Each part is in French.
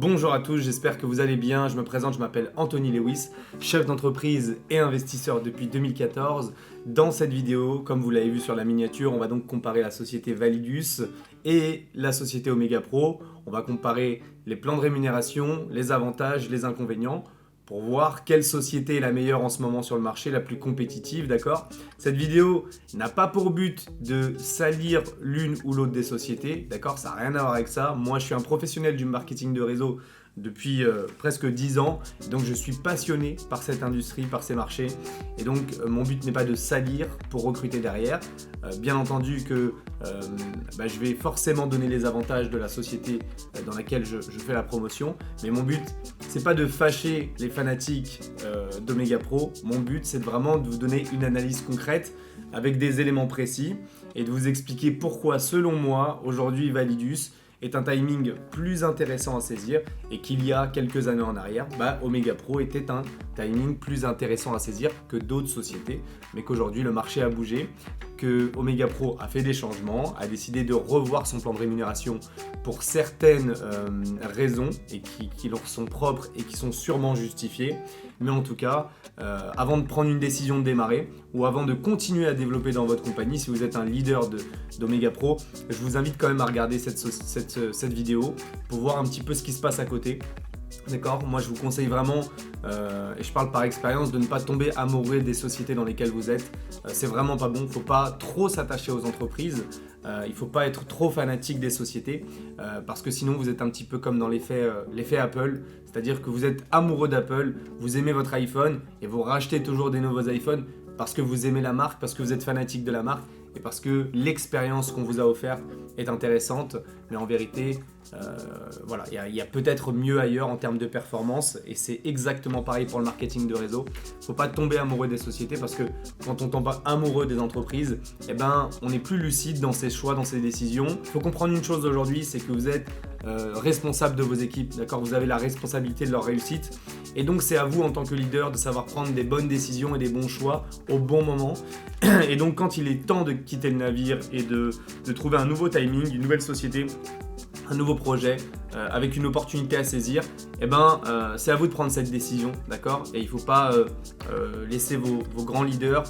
Bonjour à tous, j'espère que vous allez bien. Je me présente, je m'appelle Anthony Lewis, chef d'entreprise et investisseur depuis 2014. Dans cette vidéo, comme vous l'avez vu sur la miniature, on va donc comparer la société Validus et la société Omega Pro. On va comparer les plans de rémunération, les avantages, les inconvénients, pour voir quelle société est la meilleure en ce moment sur le marché, la plus compétitive, d'accord ? Cette vidéo n'a pas pour but de salir l'une ou l'autre des sociétés, d'accord ? Ça n'a rien à voir avec ça. Moi, je suis un professionnel du marketing de réseau depuis presque 10 ans, donc je suis passionné par cette industrie, par ces marchés, et donc mon but n'est pas de salir pour recruter derrière. Bien entendu que je vais forcément donner les avantages de la société dans laquelle je fais la promotion, mais mon but c'est pas de fâcher les fanatiques d'Omega Pro. Mon but c'est vraiment de vous donner une analyse concrète avec des éléments précis et de vous expliquer pourquoi selon moi aujourd'hui Validus est un timing plus intéressant à saisir et qu'il y a quelques années en arrière, Omega Pro était un timing plus intéressant à saisir que d'autres sociétés, mais qu'aujourd'hui le marché a bougé, que Omega Pro a fait des changements, a décidé de revoir son plan de rémunération pour certaines raisons et qui leur sont propres et qui sont sûrement justifiées. Mais en tout cas, avant de prendre une décision de démarrer ou avant de continuer à développer dans votre compagnie, si vous êtes un leader d'Omega Pro, je vous invite quand même à regarder cette vidéo pour voir un petit peu ce qui se passe à côté. D'accord ? Moi, je vous conseille vraiment, et je parle par expérience, de ne pas tomber amoureux des sociétés dans lesquelles vous êtes. C'est vraiment pas bon. Il ne faut pas trop s'attacher aux entreprises. Il ne faut pas être trop fanatique des sociétés parce que sinon, vous êtes un petit peu comme dans l'effet Apple. C'est-à-dire que vous êtes amoureux d'Apple, vous aimez votre iPhone et vous rachetez toujours des nouveaux iPhones parce que vous aimez la marque, parce que vous êtes fanatique de la marque et parce que l'expérience qu'on vous a offerte est intéressante. Mais en vérité, il y a peut-être mieux ailleurs en termes de performance et c'est exactement pareil pour le marketing de réseau. Il ne faut pas tomber amoureux des sociétés parce que quand on tombe amoureux des entreprises, on n'est plus lucide dans ses choix, dans ses décisions. Il faut comprendre une chose aujourd'hui, c'est que vous êtes responsable de vos équipes, d'accord ? Vous avez la responsabilité de leur réussite et donc c'est à vous en tant que leader de savoir prendre des bonnes décisions et des bons choix au bon moment. Et donc quand il est temps de quitter le navire et de trouver un nouveau timing, une nouvelle société, un nouveau projet avec une opportunité à saisir, c'est à vous de prendre cette décision, d'accord ? Et il ne faut pas laisser vos grands leaders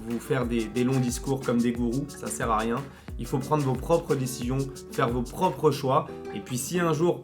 vous faire des longs discours comme des gourous, ça ne sert à rien. Il faut prendre vos propres décisions, faire vos propres choix. Et puis si un jour,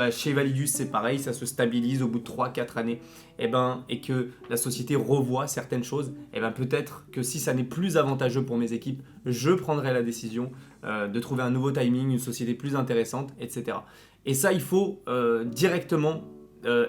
chez Validus c'est pareil, ça se stabilise au bout de 3-4 années, et que la société revoit certaines choses, peut-être que si ça n'est plus avantageux pour mes équipes, je prendrai la décision de trouver un nouveau timing, une société plus intéressante, etc. Et ça, il faut directement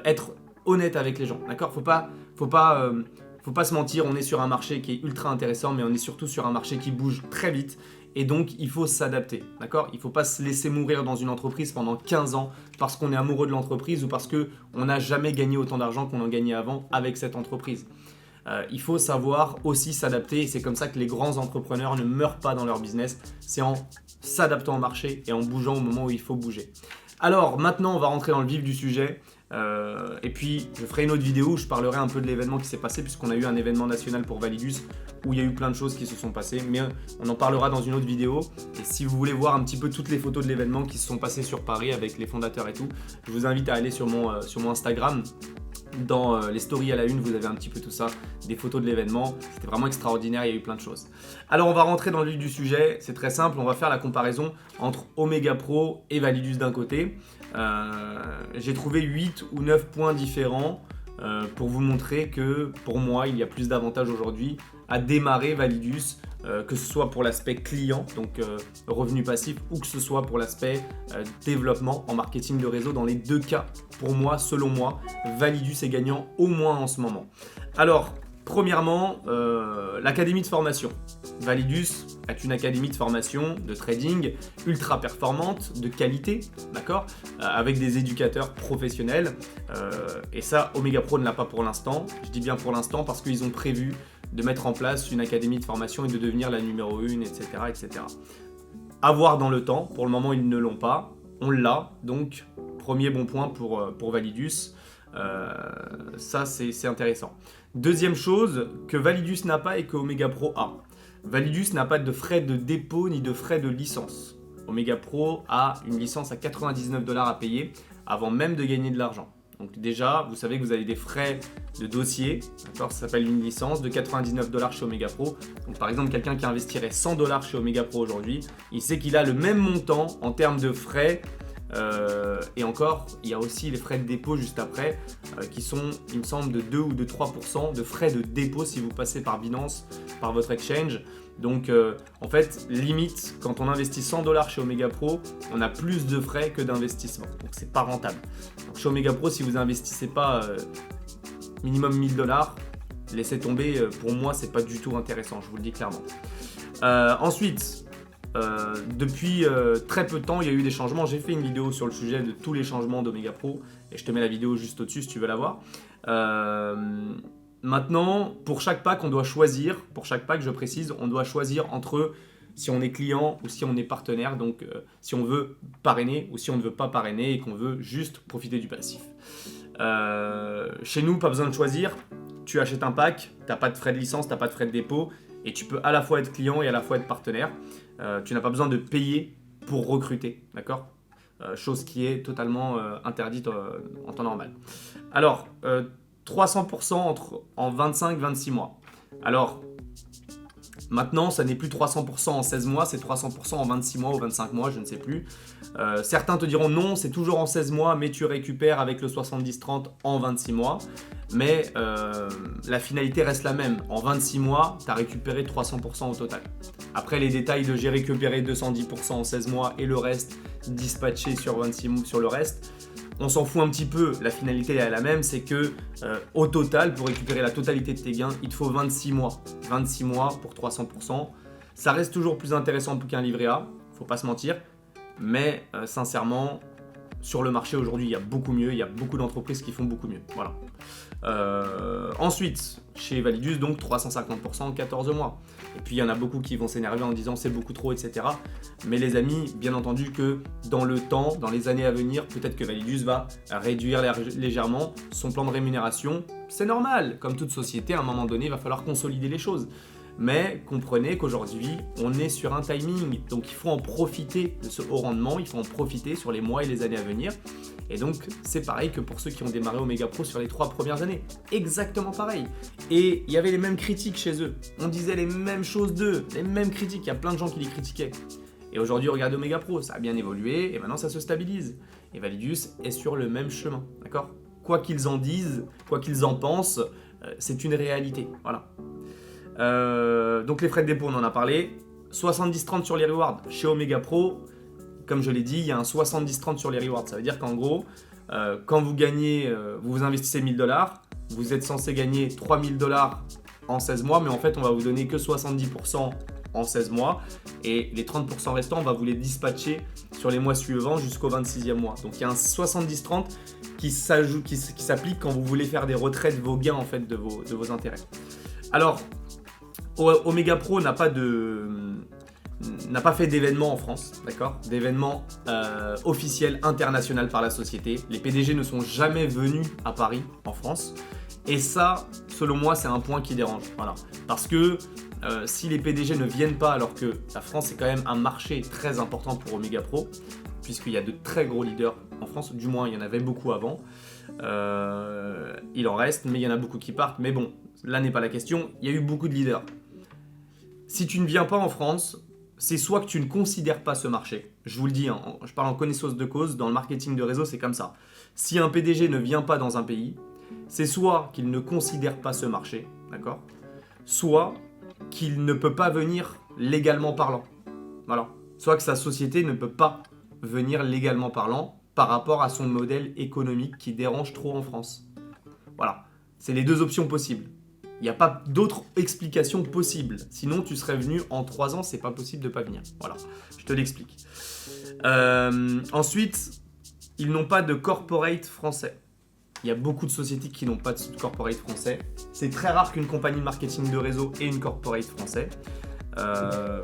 être honnête avec les gens, d'accord ? Faut pas se mentir, on est sur un marché qui est ultra intéressant, mais on est surtout sur un marché qui bouge très vite. Et donc, il faut s'adapter, d'accord ? Il ne faut pas se laisser mourir dans une entreprise pendant 15 ans parce qu'on est amoureux de l'entreprise ou parce qu'on n'a jamais gagné autant d'argent qu'on en gagnait avant avec cette entreprise. Il faut savoir aussi s'adapter et c'est comme ça que les grands entrepreneurs ne meurent pas dans leur business. C'est en s'adaptant au marché et en bougeant au moment où il faut bouger. Alors, maintenant, on va rentrer dans le vif du sujet. Et puis je ferai une autre vidéo où je parlerai un peu de l'événement qui s'est passé puisqu'on a eu un événement national pour Validus où il y a eu plein de choses qui se sont passées, mais on en parlera dans une autre vidéo. Et si vous voulez voir un petit peu toutes les photos de l'événement qui se sont passées sur Paris avec les fondateurs et tout, je vous invite à aller sur mon Instagram. Dans les stories à la une, vous avez un petit peu tout ça, des photos de l'événement. C'était vraiment extraordinaire, il y a eu plein de choses. Alors on va rentrer dans le vif du sujet, c'est très simple, on va faire la comparaison entre Omega Pro et Validus d'un côté. J'ai trouvé 8 ou 9 points différents pour vous montrer que pour moi il y a plus d'avantages aujourd'hui à démarrer Validus, que ce soit pour l'aspect client, donc revenu passif, ou que ce soit pour l'aspect développement en marketing de réseau. Dans les deux cas, pour moi, selon moi, Validus est gagnant au moins en ce moment. Alors, premièrement, l'académie de formation. Validus est une académie de formation de trading ultra performante, de qualité, d'accord, avec des éducateurs professionnels. Et ça, Omega Pro ne l'a pas pour l'instant. Je dis bien pour l'instant parce qu'ils ont prévu de mettre en place une académie de formation et de devenir la numéro 1, etc. etc. À voir dans le temps. Pour le moment, ils ne l'ont pas. On l'a. Donc, premier bon point pour Validus. Ça, c'est intéressant. Deuxième chose que Validus n'a pas et que Omega Pro a. Validus n'a pas de frais de dépôt ni de frais de licence. Omega Pro a une licence à 99$ à payer. avant même de gagner de l'argent. Donc déjà, vous savez que vous avez des frais de dossier, d'accord, ça s'appelle une licence, de 99 $ chez Omega Pro. Donc par exemple, quelqu'un qui investirait 100 $ chez Omega Pro aujourd'hui, il sait qu'il a le même montant en termes de frais. Et encore, il y a aussi les frais de dépôt juste après, qui sont, il me semble, de 2 ou de 3% de frais de dépôt si vous passez par Binance, par votre exchange. Donc en fait, limite, quand on investit 100 $ chez Omega Pro, on a plus de frais que d'investissement. Donc c'est pas rentable. Donc, chez Omega Pro, si vous investissez pas minimum 1000 $, laissez tomber. Pour moi, c'est pas du tout intéressant, je vous le dis clairement. Ensuite, depuis très peu de temps, il y a eu des changements. J'ai fait une vidéo sur le sujet de tous les changements d'Omega Pro et je te mets la vidéo juste au-dessus si tu veux la voir. Maintenant, pour chaque pack, on doit choisir. Pour chaque pack, je précise, on doit choisir entre si on est client ou si on est partenaire. Donc, si on veut parrainer ou si on ne veut pas parrainer et qu'on veut juste profiter du passif. Chez nous, pas besoin de choisir. Tu achètes un pack, tu n'as pas de frais de licence, tu n'as pas de frais de dépôt et tu peux à la fois être client et à la fois être partenaire. Tu n'as pas besoin de payer pour recruter, d'accord ? Chose qui est totalement interdite en temps normal. Alors, 300% en 25-26 mois. Alors, maintenant, ça n'est plus 300% en 16 mois, c'est 300% en 26 mois ou 25 mois, je ne sais plus. Certains te diront non, c'est toujours en 16 mois, mais tu récupères avec le 70-30 en 26 mois. Mais la finalité reste la même. En 26 mois, tu as récupéré 300% au total. Après, les détails de j'ai récupéré 210% en 16 mois et le reste dispatché sur 26 mois sur le reste, on s'en fout un petit peu. La finalité est la même, c'est que au total, pour récupérer la totalité de tes gains, il te faut 26 mois. 26 mois pour 300%. Ça reste toujours plus intéressant qu'un livret A, faut pas se mentir. Mais sincèrement, sur le marché aujourd'hui, il y a beaucoup mieux. Il y a beaucoup d'entreprises qui font beaucoup mieux. Voilà. Ensuite, chez Validus, donc 350% en 14 mois. Et puis il y en a beaucoup qui vont s'énerver en disant c'est beaucoup trop, etc. Mais les amis, bien entendu que dans le temps, dans les années à venir, peut-être que Validus va réduire légèrement son plan de rémunération. C'est normal, comme toute société, à un moment donné, il va falloir consolider les choses. Mais comprenez qu'aujourd'hui, on est sur un timing. Donc il faut en profiter de ce haut rendement, il faut en profiter sur les mois et les années à venir. Et donc c'est pareil que pour ceux qui ont démarré Omega Pro sur les 3 premières années. Exactement pareil. Et il y avait les mêmes critiques chez eux. On disait les mêmes choses d'eux, les mêmes critiques. Il y a plein de gens qui les critiquaient. Et aujourd'hui, regardez Omega Pro, ça a bien évolué et maintenant ça se stabilise. Et Validus est sur le même chemin, d'accord ? Quoi qu'ils en disent, quoi qu'ils en pensent, c'est une réalité. Voilà. Donc les frais de dépôt, on en a parlé. 70-30 sur les rewards chez Omega Pro. Comme je l'ai dit, il y a un 70-30 sur les rewards. Ça veut dire qu'en gros, quand vous gagnez, vous investissez 1000 $, vous êtes censé gagner 3000 $ en 16 mois, mais en fait, on va vous donner que 70% en 16 mois. Et les 30% restants, on va vous les dispatcher sur les mois suivants jusqu'au 26e mois. Donc il y a un 70-30 qui s'applique quand vous voulez faire des retraits de vos gains, en fait, de vos intérêts. Alors, Omega Pro n'a pas fait d'événement en France, d'accord ? D'événement officiel international par la société. Les PDG ne sont jamais venus à Paris, en France. Et ça, selon moi, c'est un point qui dérange. Voilà. Parce que si les PDG ne viennent pas, alors que la France est quand même un marché très important pour Omega Pro, puisqu'il y a de très gros leaders en France, du moins il y en avait beaucoup avant. Il en reste, mais il y en a beaucoup qui partent. Mais bon, là n'est pas la question. Il y a eu beaucoup de leaders. Si tu ne viens pas en France, c'est soit que tu ne considères pas ce marché. Je vous le dis, hein, je parle en connaissance de cause, dans le marketing de réseau, c'est comme ça. Si un PDG ne vient pas dans un pays, c'est soit qu'il ne considère pas ce marché, d'accord ? Soit qu'il ne peut pas venir légalement parlant. Voilà. Soit que sa société ne peut pas venir légalement parlant par rapport à son modèle économique qui dérange trop en France. Voilà. C'est les deux options possibles. Il n'y a pas d'autre explication possible. Sinon, tu serais venu en 3 ans, c'est pas possible de ne pas venir. Voilà, je te l'explique. Ensuite, ils n'ont pas de corporate français. Il y a beaucoup de sociétés qui n'ont pas de corporate français. C'est très rare qu'une compagnie de marketing de réseau ait une corporate français.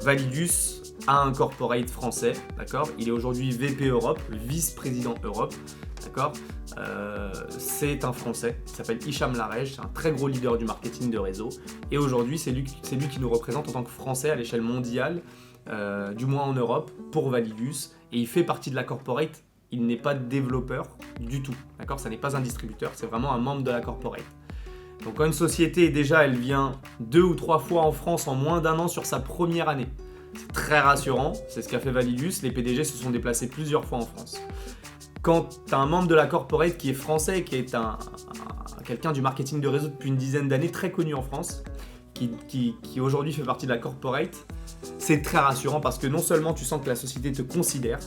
Validus a un corporate français, d'accord ? Il est aujourd'hui VP Europe, vice-président Europe, d'accord ? C'est un Français qui s'appelle Hicham Larège, c'est un très gros leader du marketing de réseau. Et aujourd'hui, c'est lui qui nous représente en tant que Français à l'échelle mondiale, du moins en Europe, pour Validus. Et il fait partie de la corporate il n'est pas développeur du tout. D'accord ? Ça n'est pas un distributeur, c'est vraiment un membre de la corporate. Donc quand une société, déjà, elle vient 2 ou 3 fois en France en moins d'1 an sur sa première année, c'est très rassurant, c'est ce qu'a fait Validus, les PDG se sont déplacés plusieurs fois en France. Quand tu as un membre de la corporate qui est français, qui est quelqu'un du marketing de réseau depuis une dizaine d'années, très connu en France, qui aujourd'hui fait partie de la corporate, c'est très rassurant parce que non seulement tu sens que la société te considère,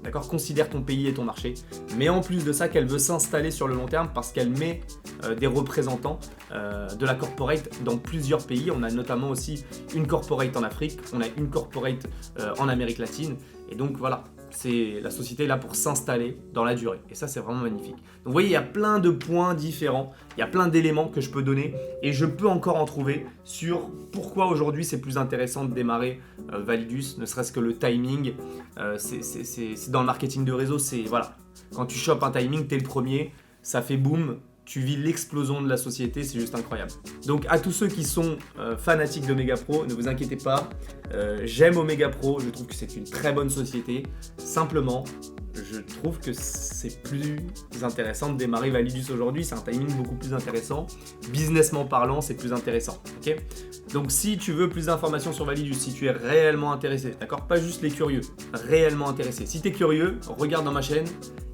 d'accord, considère ton pays et ton marché, mais en plus de ça qu'elle veut s'installer sur le long terme parce qu'elle met des représentants de la corporate dans plusieurs pays. On a notamment aussi une corporate en Afrique, on a une corporate en Amérique latine, et donc voilà. La société est là pour s'installer dans la durée. Et ça, c'est vraiment magnifique. Donc vous voyez, il y a plein de points différents, il y a plein d'éléments que je peux donner et je peux encore en trouver sur pourquoi aujourd'hui c'est plus intéressant de démarrer Validus, ne serait-ce que le timing. C'est dans le marketing de réseau, c'est voilà. Quand tu chopes un timing, t'es le premier, ça fait boum. Tu vis l'explosion de la société, c'est juste incroyable. Donc à tous ceux qui sont fanatiques d'Omega Pro, ne vous inquiétez pas, j'aime Omega Pro, je trouve que c'est une très bonne société. Simplement, je trouve que c'est plus intéressant de démarrer Validus aujourd'hui, c'est un timing beaucoup plus intéressant. Businessment parlant, c'est plus intéressant. Okay ? Donc si tu veux plus d'informations sur Validus, si tu es réellement intéressé, d'accord, pas juste les curieux, réellement intéressé. Si tu es curieux, regarde dans ma chaîne.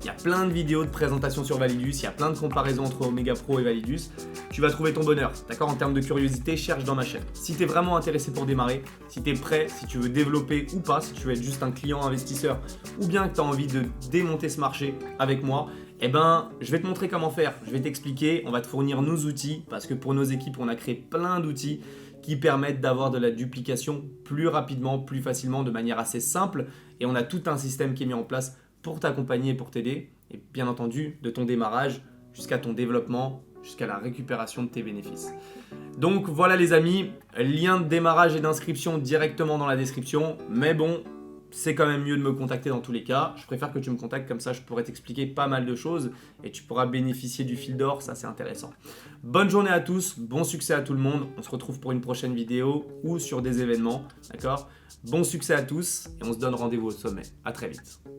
Il y a plein de vidéos de présentation sur Validus, il y a plein de comparaisons entre Omega Pro et Validus. Tu vas trouver ton bonheur, d'accord ? En termes de curiosité, cherche dans ma chaîne. Si tu es vraiment intéressé pour démarrer, si tu es prêt, si tu veux développer ou pas, si tu veux être juste un client investisseur ou bien que tu as envie de démonter ce marché avec moi, eh ben, je vais te montrer comment faire. Je vais t'expliquer, on va te fournir nos outils parce que pour nos équipes, on a créé plein d'outils qui permettent d'avoir de la duplication plus rapidement, plus facilement, de manière assez simple. Et on a tout un système qui est mis en place pour t'accompagner et pour t'aider, et bien entendu de ton démarrage jusqu'à ton développement, jusqu'à la récupération de tes bénéfices. Donc voilà les amis, lien de démarrage et d'inscription directement dans la description, mais bon, c'est quand même mieux de me contacter dans tous les cas. Je préfère que tu me contactes, comme ça je pourrais t'expliquer pas mal de choses et tu pourras bénéficier du fil d'or, ça c'est intéressant. Bonne journée à tous, bon succès à tout le monde, on se retrouve pour une prochaine vidéo ou sur des événements, d'accord ? Bon succès à tous et on se donne rendez-vous au sommet, à très vite.